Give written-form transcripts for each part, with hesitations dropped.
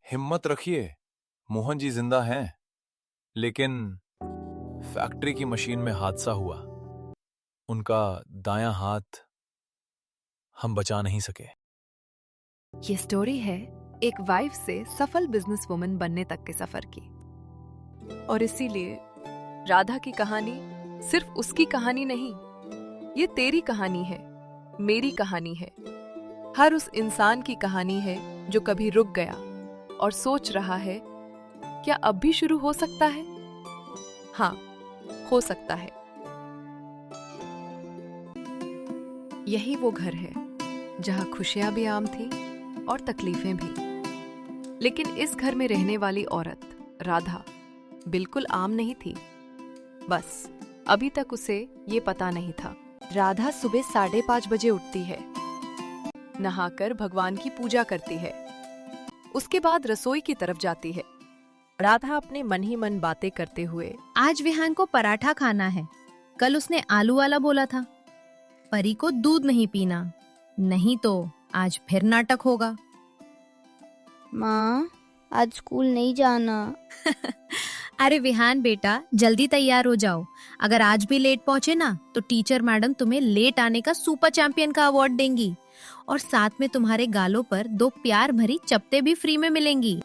हिम्मत रखिए, मोहन जी जिंदा हैं, लेकिन फैक्ट्री की मशीन में हादसा हुआ। उनका दायां हाथ हम बचा नहीं सके। ये स्टोरी है एक वाइफ से सफल बिजनेस वुमन बनने तक के सफर की। और इसीलिए राधा की कहानी सिर्फ उसकी कहानी नहीं, ये तेरी कहानी है, मेरी कहानी है। हर उस इंसान की कहानी है जो कभी रुक गया और सोच रहा है, क्या अब भी शुरू हो सकता है? हाँ, हो सकता है। यही वो घर है जहां खुशियां भी आम थी और तकलीफें भी। लेकिन इस घर में रहने वाली औरत राधा बिल्कुल आम नहीं थी। बस अभी तक उसे ये पता नहीं था। राधा सुबह 5:30 बजे उठती है, नहाकर भगवान की पूजा करती है। उसके बाद रसोई की तरफ जाती है। राधा अपने मन ही मन बातें करते हुए, आज विहान को पराठा खाना है, कल उसने आलू वाला बोला था। परी को दूध नहीं पीना, नहीं तो आज फिर नाटक होगा। माँ, आज स्कूल नहीं जाना। अरे विहान बेटा, जल्दी तैयार हो जाओ। अगर आज भी लेट पहुंचे ना तो टीचर मैडम तुम्हें लेट आने का सुपर चैंपियन का अवार्ड देंगी और साथ में तुम्हारे गालों पर 2 प्यार भरी चपटे भी फ्री में मिलेंगी।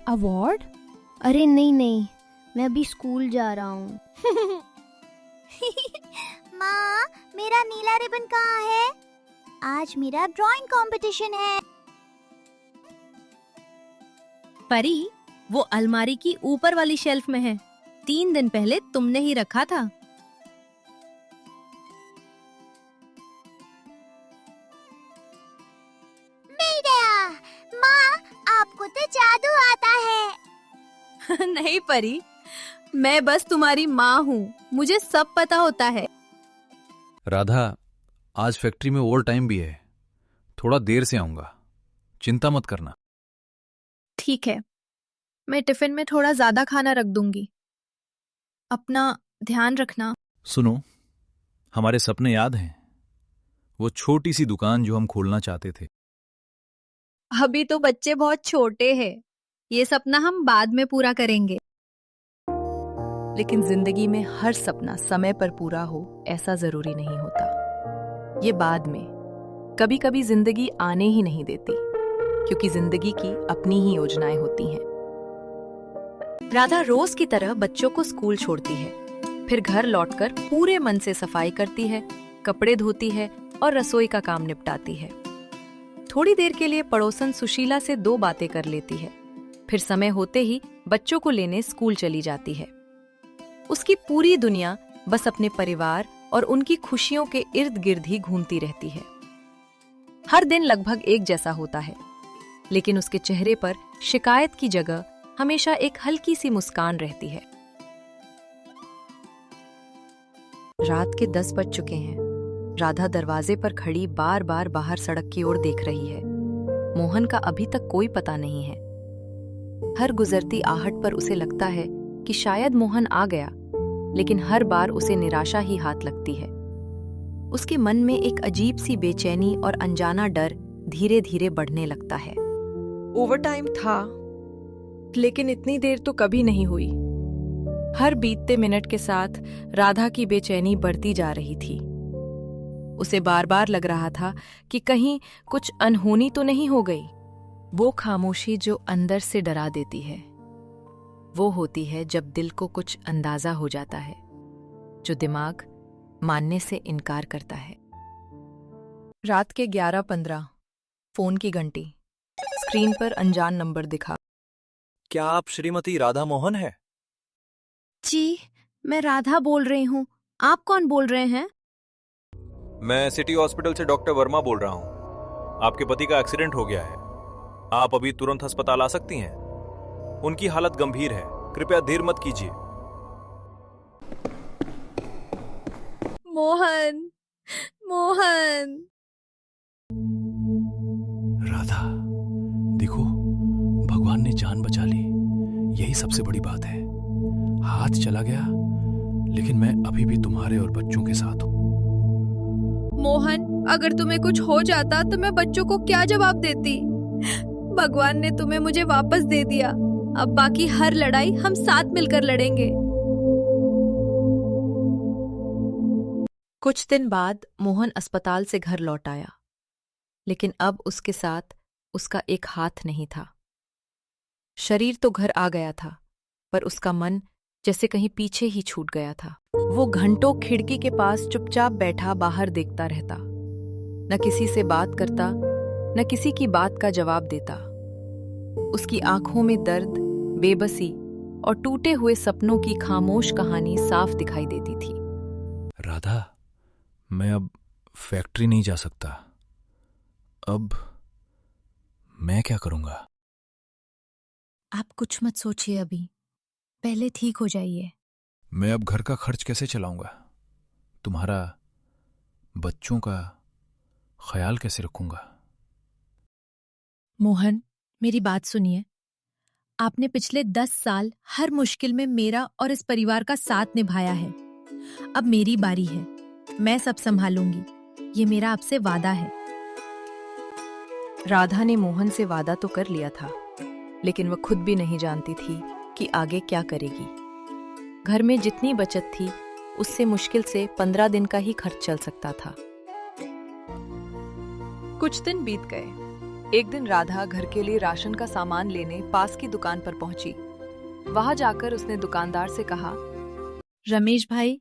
अवार्ड? अरे नहीं नहीं, मैं अभी स्कूल जा रहा हूँ। माँ, मेरा नीला रिबन कहाँ है? आज मेरा ड्राइंग कंपटीशन है। परी, वो अलमारी की ऊपर वाली शेल्फ में है। 3 दिन पहले तुमने ही रखा था। मिल गया। माँ, आपको तो जादू आता है। नहीं परी, मैं बस तुम्हारी माँ हूँ, मुझे सब पता होता है। राधा, आज फैक्ट्री में ओवर टाइम भी है, थोड़ा देर से आऊंगा, चिंता मत करना। ठीक है, मैं टिफिन में थोड़ा ज्यादा खाना रख दूंगी। अपना ध्यान रखना। सुनो, हमारे सपने याद हैं? वो छोटी सी दुकान जो हम खोलना चाहते थे। अभी तो बच्चे बहुत छोटे हैं, ये सपना हम बाद में पूरा करेंगे। लेकिन जिंदगी में हर सपना समय पर पूरा हो ऐसा जरूरी नहीं होता। ये बाद में, कभी कभी जिंदगी आने ही नहीं देती, क्योंकि जिंदगी की अपनी ही योजनाएं होती हैं। राधा रोज की तरह बच्चों को स्कूल छोड़ती है, फिर घर लौटकर पूरे मन से सफाई करती है, कपड़े धोती है और रसोई का काम निपटाती है। थोड़ी देर के लिए पड़ोसन सुशीला से 2 बातें कर लेती है, फिर समय होते ही बच्चों को लेने स्कूल चली जाती है। उसकी पूरी दुनिया बस अपने परिवार और उनकी खुशियों के इर्द गिर्द ही घूमती रहती है। हर दिन लगभग एक जैसा होता है, लेकिन उसके चेहरे पर शिकायत की जगह हमेशा एक हल्की सी मुस्कान रहती है। रात के 10 बज चुके हैं। राधा दरवाजे पर खड़ी बार बार बाहर सड़क की ओर देख रही है। मोहन का अभी तक कोई पता नहीं है। हर गुजरती आहट पर उसे लगता है कि शायद मोहन आ गया, लेकिन हर बार उसे निराशा ही हाथ लगती है। उसके मन में एक अजीब सी बेचैनी और अनजाना डर धीरे धीरे बढ़ने लगता है। ओवरटाइम था, लेकिन इतनी देर तो कभी नहीं हुई। हर बीतते मिनट के साथ राधा की बेचैनी बढ़ती जा रही थी। उसे बार बार लग रहा था कि कहीं कुछ अनहोनी तो नहीं हो गई। वो खामोशी जो अंदर से डरा देती है, वो होती है जब दिल को कुछ अंदाजा हो जाता है, जो दिमाग मानने से इनकार करता है। रात के 11:15, फोन की घंटी। स्क्रीन पर अनजान नंबर दिखा। क्या आप श्रीमती राधा मोहन है? जी, मैं राधा बोल रही हूँ। आप कौन बोल रहे हैं? मैं सिटी हॉस्पिटल से डॉक्टर वर्मा बोल रहा हूँ। आपके पति का एक्सीडेंट हो गया है, आप अभी तुरंत अस्पताल आ सकती हैं। उनकी हालत गंभीर है, कृपया देर मत कीजिए। मोहन, मोहन। राधा, देखो, भगवान ने जान बचा ली, यही सबसे बड़ी बात है। हाथ चला गया, लेकिन मैं अभी भी तुम्हारे और बच्चों के साथ हूँ। मोहन, अगर तुम्हें कुछ हो जाता तो मैं बच्चों को क्या जवाब देती? भगवान ने तुम्हें मुझे वापस दे दिया। अब बाकी हर लड़ाई हम साथ मिलकर लड़ेंगे। कुछ दिन बाद मोहन अस्पताल से घर लौट आया, लेकिन अब उसके साथ उसका एक हाथ नहीं था। शरीर तो घर आ गया था, पर उसका मन जैसे कहीं पीछे ही छूट गया था। वो घंटों खिड़की के पास चुपचाप बैठा बाहर देखता रहता, न किसी से बात करता, न किसी की बात का जवाब देता। उसकी आंखों में दर्द, बेबसी और टूटे हुए सपनों की खामोश कहानी साफ दिखाई देती थी। राधा, मैं अब फैक्ट्री नहीं जा सकता। अब मैं क्या करूंगा? आप कुछ मत सोचिए, अभी पहले ठीक हो जाइए। मैं अब घर का खर्च कैसे चलाऊंगा? तुम्हारा, बच्चों का ख्याल कैसे रखूंगा? मोहन, मेरी बात सुनिए। आपने पिछले 10 साल हर मुश्किल में मेरा और इस परिवार का साथ निभाया है। अब मेरी बारी है, मैं सब संभालूंगी। ये मेरा आपसे वादा है। राधा ने मोहन से वादा तो कर लिया था, लेकिन वह खुद भी नहीं जानती थी कि आगे क्या करेगी। घर में जितनी बचत थी, उससे मुश्किल से 15 दिन का ही खर्च चल सकता था। कुछ दिन बीत गए। एक दिन राधा घर के लिए राशन का सामान लेने पास की दुकान पर पहुंची। वहां जाकर उसने दुकानदार से कहा, रमेश भाई,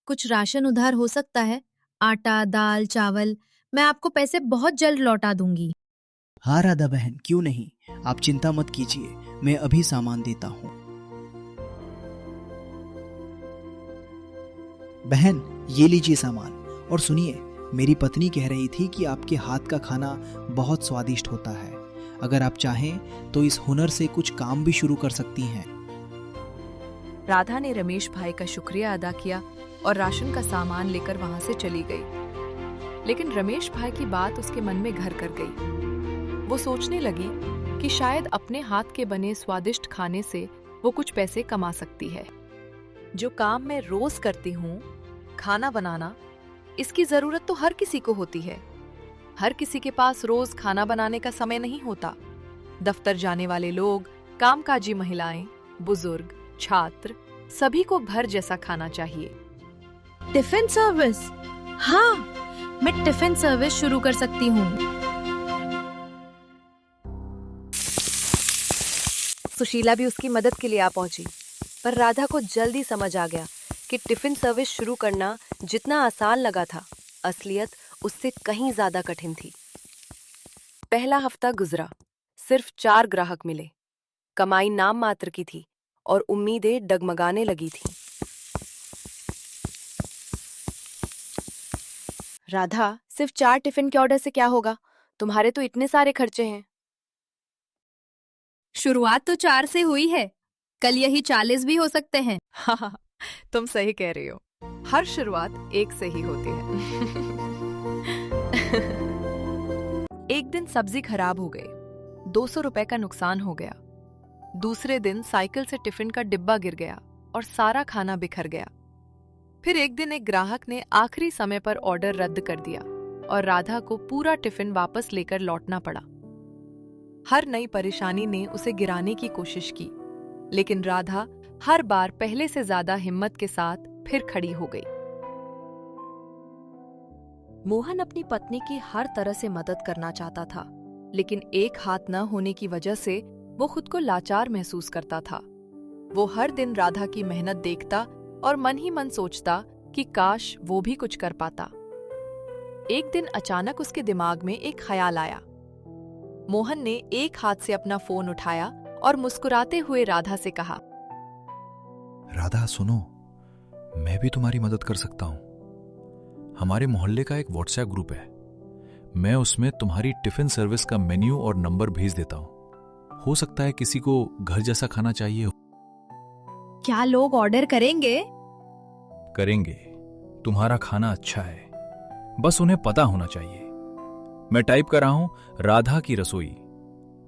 कुछ राशन उधार हो सकता है? आटा, दाल, चावल। मैं आपको पैसे बहुत जल्द लौटा दूंगी। हाँ राधा बहन, क्यों नहीं, आप चिंता मत कीजिए, मैं अभी सामान देता हूँ। बहन, ये लीजिए सामान। और सुनिए, मेरी पत्नी कह रही थी कि आपके हाथ का खाना बहुत स्वादिष्ट होता है। अगर आप चाहें तो इस हुनर से कुछ काम भी शुरू कर सकती हैं। राधा ने रमेश भाई का शुक्रिया अदा किया और राशन का सामान लेकर वहां से चली गई। लेकिन रमेश भाई की बात उसके मन में घर कर गई। वो सोचने लगी कि शायद अपने हाथ के बने स्वादिष्ट खाने से वो कुछ पैसे कमा सकती है। जो काम मैं रोज करती हूँ, खाना बनाना, इसकी जरूरत तो हर किसी को होती है। हर किसी के पास रोज खाना बनाने का समय नहीं होता। दफ्तर जाने वाले लोग, कामकाजी महिलाएं, बुजुर्ग, छात्र, सभी को घर जैसा खाना चाहिए। Tiffin service? हाँ, मैं टिफिन सर्विस शुरू कर सकती हूँ। सुशीला भी उसकी मदद के लिए आ पहुंची, पर राधा को जल्दी समझ आ गया कि टिफिन सर्विस शुरू करना जितना आसान लगा था, असलियत उससे कहीं ज्यादा कठिन थी। पहला हफ्ता गुजरा, सिर्फ 4 ग्राहक मिले। कमाई नाम मात्र की थी और उम्मीदें डगमगाने लगी थीं। राधा, सिर्फ 4 टिफिन के ऑर्डर से क्या होगा? तुम्हारे तो इतने सारे खर्चे हैं। शुरुआत तो 4 से हुई है, कल यही 40 भी हो सकते हैं। हाँ, तुम सही कह रही हो। हर शुरुआत एक से ही होती है। एक दिन सब्जी खराब हो गई, 200 रुपए का नुकसान हो गया। दूसरे दिन साइकिल से टिफिन का डिब्बा गिर गया और सारा खाना बिखर गया। फिर एक दिन एक ग्राहक ने आखिरी समय पर ऑर्डर रद्द कर दिया और राधा को पूरा टिफिन वापस लेकर लौटना पड़ा। हर नई परेशानी ने उसे गिराने की कोशिश की, लेकिन राधा हर बार पहले से ज्यादा हिम्मत के साथ फिर खड़ी हो गई। मोहन अपनी पत्नी की हर तरह से मदद करना चाहता था, लेकिन एक हाथ न होने की वजह से वो खुद को लाचार महसूस करता था। वो हर दिन राधा की मेहनत देखता और मन ही मन सोचता कि काश वो भी कुछ कर पाता। एक दिन अचानक उसके दिमाग में एक ख्याल आया। मोहन ने एक हाथ से अपना फोन उठाया और मुस्कुराते हुए राधा से कहा, राधा सुनो, मैं भी तुम्हारी मदद कर सकता हूं। हमारे मोहल्ले का एक व्हाट्सएप ग्रुप है, मैं उसमें तुम्हारी टिफिन सर्विस का मेन्यू और नंबर भेज देता हूं। हो सकता है किसी को घर जैसा खाना चाहिए हो। क्या लोग ऑर्डर करेंगे? करेंगे, तुम्हारा खाना अच्छा है, बस उन्हें पता होना चाहिए। मैं टाइप कर रहा हूं, राधा की रसोई,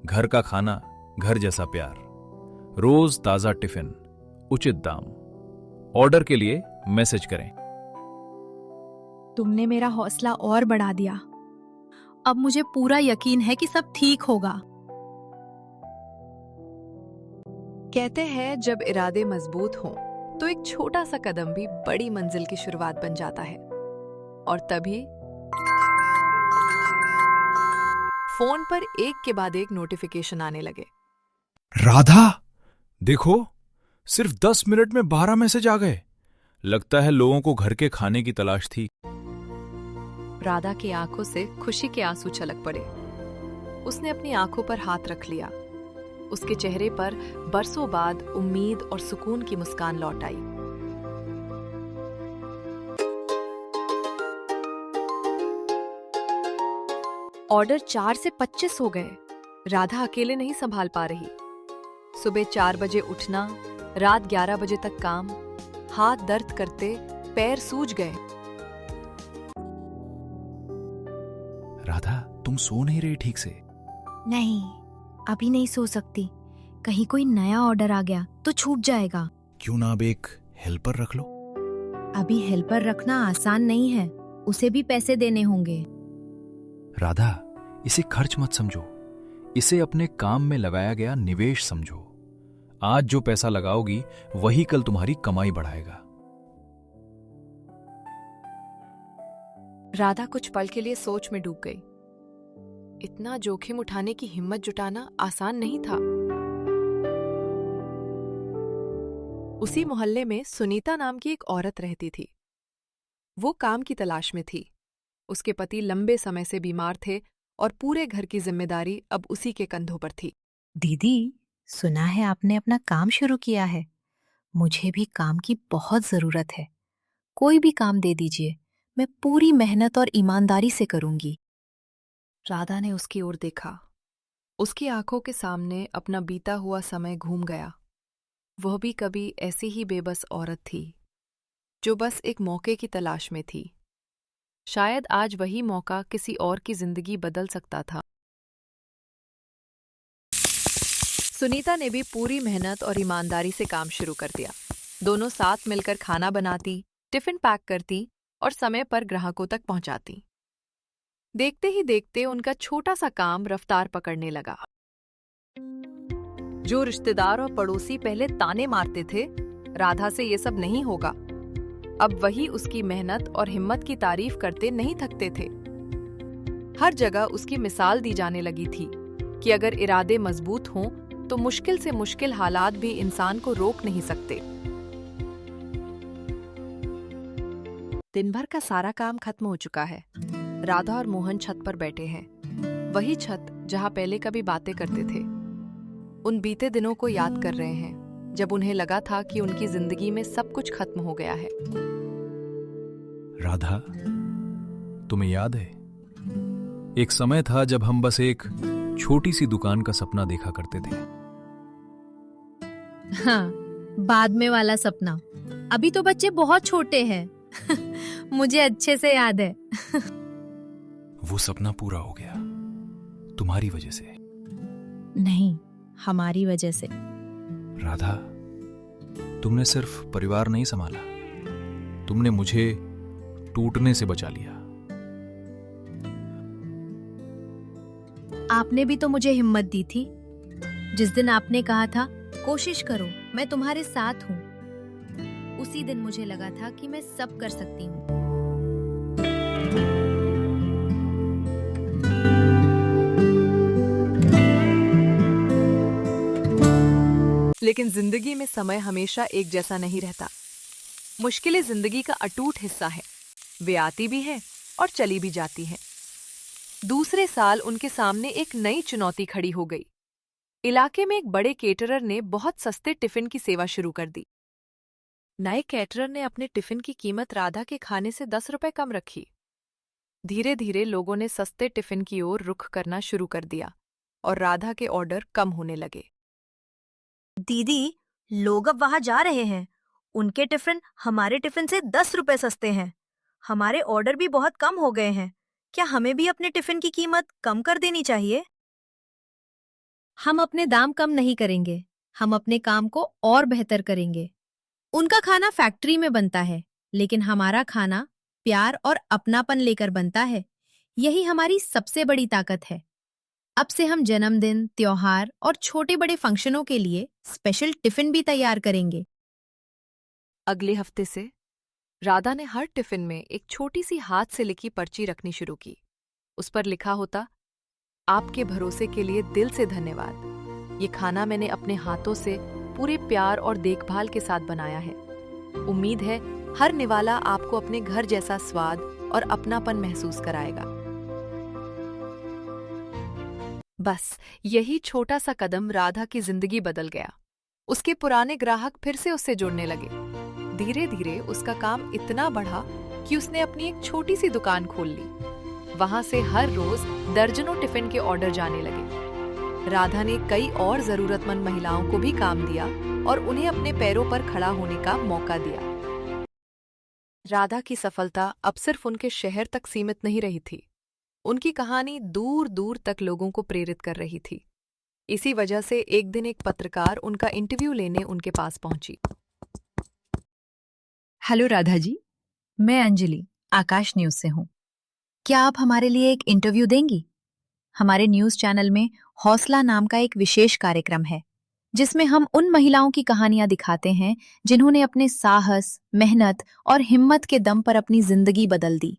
घर का खाना, घर जैसा प्यार, रोज ताजा टिफिन, उचित दाम। ऑर्डर के लिए मैसेज करें। तुमने मेरा हौसला और बढ़ा दिया। अब मुझे पूरा यकीन है कि सब ठीक होगा। कहते हैं जब इरादे मजबूत हों तो एक छोटा सा कदम भी बड़ी मंजिल की शुरुआत बन जाता है। और तभी फोन पर एक के बाद एक नोटिफिकेशन आने लगे। राधा, देखो, सिर्फ 10 मिनट में 12 मैसेज आ गए। लगता है लोगों को घर के खाने की तलाश थी। राधा की आंखों से खुशी के आंसू छलक पड़े। उसने अपनी आंखों पर हाथ रख लिया। उसके चेहरे पर बरसों बाद उम्मीद और सुकून की मुस्कान लौट आई। ऑर्डर 4 से 25 हो गए। राधा अकेले नहीं संभाल पा रही। सुबह 4 बजे उठना, रात 11 बजे तक काम, हाथ दर्द करते पैर सूज गए। राधा, तुम सो नहीं रही ठीक से? नहीं, अभी नहीं सो सकती। कहीं कोई नया ऑर्डर आ गया तो छूट जाएगा। क्यों ना अब एक हेल्पर रख लो? अभी हेल्पर रखना आसान नहीं है, उसे भी पैसे देने होंगे। राधा, इसे खर्च मत समझो, इसे अपने काम में लगाया गया निवेश समझो। आज जो पैसा लगाओगी वही कल तुम्हारी कमाई बढ़ाएगा। राधा कुछ पल के लिए सोच में डूब गई। इतना जोखिम उठाने की हिम्मत जुटाना आसान नहीं था। उसी मोहल्ले में सुनीता नाम की एक औरत रहती थी। वो काम की तलाश में थी। उसके पति लंबे समय से बीमार थे और पूरे घर की जिम्मेदारी अब उसी के कंधों पर थी। दीदी, सुना है आपने अपना काम शुरू किया है। मुझे भी काम की बहुत जरूरत है। कोई भी काम दे दीजिए, मैं पूरी मेहनत और ईमानदारी से करूंगी। राधा ने उसकी ओर देखा। उसकी आंखों के सामने अपना बीता हुआ समय घूम गया। वह भी कभी ऐसी ही बेबस औरत थी, जो बस एक मौके की तलाश में थी। शायद आज वही मौका किसी और की जिंदगी बदल सकता था। सुनीता ने भी पूरी मेहनत और ईमानदारी से काम शुरू कर दिया। दोनों साथ मिलकर खाना बनाती, टिफिन पैक करती और समय पर ग्राहकों तक पहुंचाती। देखते ही देखते उनका छोटा सा काम रफ्तार पकड़ने लगा। जो रिश्तेदार और पड़ोसी पहले ताने मारते थे, राधा से ये सब नहीं होगा, अब वही उसकी मेहनत और हिम्मत की तारीफ करते नहीं थकते थे। हर जगह उसकी मिसाल दी जाने लगी थी कि अगर इरादे मजबूत हों तो मुश्किल से मुश्किल हालात भी इंसान को रोक नहीं सकते। दिन भर का सारा काम खत्म हो चुका है। राधा और मोहन छत पर बैठे हैं। वही छत जहां पहले कभी बातें करते थे। उन बीते दिनों को याद कर रहे हैं, जब उन्हें लगा था कि उनकी जिंदगी में सब कुछ खत्म हो गया है। राधा, तुम्हें याद है, एक समय था जब हम बस एक छोटी सी दुकान का सपना देखा करते थे। हाँ, बाद में वाला सपना। अभी तो बच्चे बहुत छोटे हैं। मुझे अच्छे से याद है। वो सपना पूरा हो गया, तुम्हारी वजह से। नहीं, हमारी वजह से। राधा, तुमने सिर्फ परिवार नहीं संभाला, तुमने मुझे टूटने से बचा लिया। आपने भी तो मुझे हिम्मत दी थी। जिस दिन आपने कहा था कोशिश करो, मैं तुम्हारे साथ हूँ, उसी दिन मुझे लगा था कि मैं सब कर सकती हूँ। लेकिन जिंदगी में समय हमेशा एक जैसा नहीं रहता। मुश्किलें जिंदगी का अटूट हिस्सा है। वे आती भी हैं और चली भी जाती हैं। दूसरे साल उनके सामने एक नई चुनौती खड़ी हो गई। इलाके में एक बड़े केटरर ने बहुत सस्ते टिफिन की सेवा शुरू कर दी। नए कैटरर ने अपने टिफिन की कीमत राधा के खाने से 10 रुपए कम रखी। धीरे धीरे लोगों ने सस्ते टिफिन की ओर रुख करना शुरू कर दिया और राधा के ऑर्डर कम होने लगे। दीदी, लोग अब वहां जा रहे हैं। उनके टिफिन हमारे टिफिन से 10 रुपए सस्ते हैं। हमारे ऑर्डर भी बहुत कम हो गए हैं। क्या हमें भी अपने टिफिन की कीमत कम कर देनी चाहिए? हम अपने दाम कम नहीं करेंगे, हम अपने काम को और बेहतर करेंगे। उनका खाना फैक्ट्री में बनता है, लेकिन हमारा खाना प्यार और अपनापन लेकर बनता है। यही हमारी सबसे बड़ी ताकत है। अब से हम जन्मदिन, त्योहार और छोटे बड़े फंक्शनों के लिए स्पेशल टिफिन भी तैयार करेंगे। अगले हफ्ते से राधा ने हर टिफिन में एक छोटी सी हाथ से लिखी पर्ची रखनी शुरू की। उस पर लिखा होता, आपके भरोसे के लिए दिल से धन्यवाद। ये खाना मैंने अपने हाथों से पूरे प्यार और देखभाल के साथ बनाया है। उम्मीद है हर निवाला आपको अपने घर जैसा स्वाद और अपनापन महसूस कराएगा। बस यही छोटा सा कदम राधा की जिंदगी बदल गया। उसके पुराने ग्राहक फिर से उससे जुड़ने लगे। धीरे धीरे उसका काम इतना बढ़ा कि उसने अपनी एक छोटी सी दुकान खोल ली। वहां से हर रोज दर्जनों टिफिन के ऑर्डर जाने लगे। राधा ने कई और जरूरतमंद महिलाओं को भी काम दिया और उन्हें अपने पैरों पर खड़ा होने का मौका दिया। राधा की सफलता अब सिर्फ उनके शहर तक सीमित नहीं रही थी। उनकी कहानी दूर दूर तक लोगों को प्रेरित कर रही थी। इसी वजह से एक दिन एक पत्रकार उनका इंटरव्यू लेने उनके पास पहुंची। हेलो राधा जी, मैं अंजलि आकाश न्यूज से हूँ। क्या आप हमारे लिए एक इंटरव्यू देंगी? हमारे न्यूज चैनल में हौसला नाम का एक विशेष कार्यक्रम है जिसमें हम उन महिलाओं की कहानियां दिखाते हैं जिन्होंने अपने साहस, मेहनत और हिम्मत के दम पर अपनी जिंदगी बदल दी।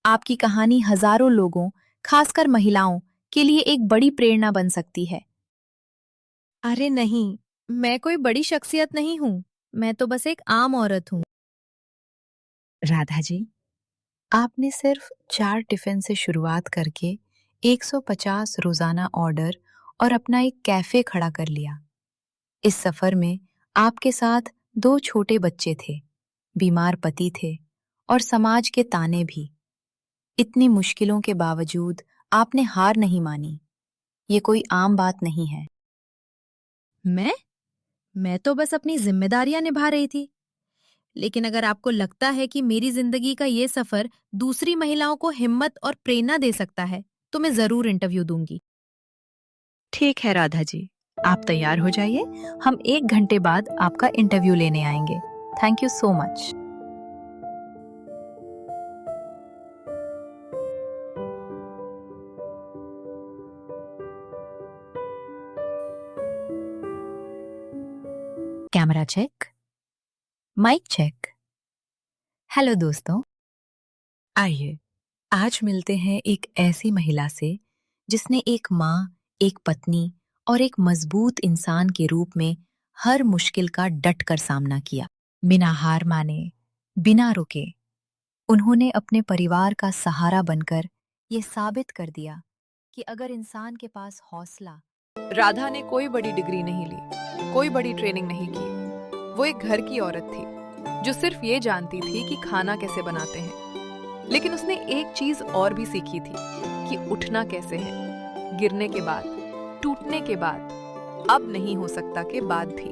आपकी कहानी हजारों लोगों, खासकर महिलाओं, के लिए एक बड़ी प्रेरणा बन सकती है। अरे नहीं, मैं कोई बड़ी शख्सियत नहीं हूँ। मैं तो बस एक आम औरत हूँ। राधा जी, आपने सिर्फ 4 टिफिन से शुरुआत करके 150 रोजाना ऑर्डर और अपना एक कैफे खड़ा कर लिया। इस सफर में आपके साथ 2 छोटे बच्चे थे, बीमार पति थे और समाज के ताने भी। इतनी मुश्किलों के बावजूद आपने हार नहीं मानी। ये कोई आम बात नहीं है। मैं तो बस अपनी जिम्मेदारियां निभा रही थी। लेकिन अगर आपको लगता है कि मेरी जिंदगी का ये सफर दूसरी महिलाओं को हिम्मत और प्रेरणा दे सकता है, तो मैं जरूर इंटरव्यू दूंगी। ठीक है राधा जी, आप तैयार हो जाइए। हम 1 घंटे बाद आपका इंटरव्यू लेने आएंगे। Thank you so much. Camera check, mic check. Hello दोस्तों, आइए आज मिलते हैं एक ऐसी महिला से जिसने एक माँ, एक पत्नी और एक मजबूत इंसान के रूप में हर मुश्किल का डटकर सामना किया। बिना हार माने, बिना रुके, उन्होंने अपने परिवार का सहारा बनकर ये साबित कर दिया कि अगर इंसान के पास हौसला। राधा ने कोई बड़ी डिग्री नहीं ली, कोई बड़ी ट्रेनिंग नहीं की। वो एक घर की औरत थी जो सिर्फ ये जानती थी कि खाना कैसे बनाते हैं। लेकिन उसने एक चीज और भी सीखी थी कि उठना कैसे है, गिरने के बाद, टूटने के बाद, अब नहीं हो सकता के बाद भी।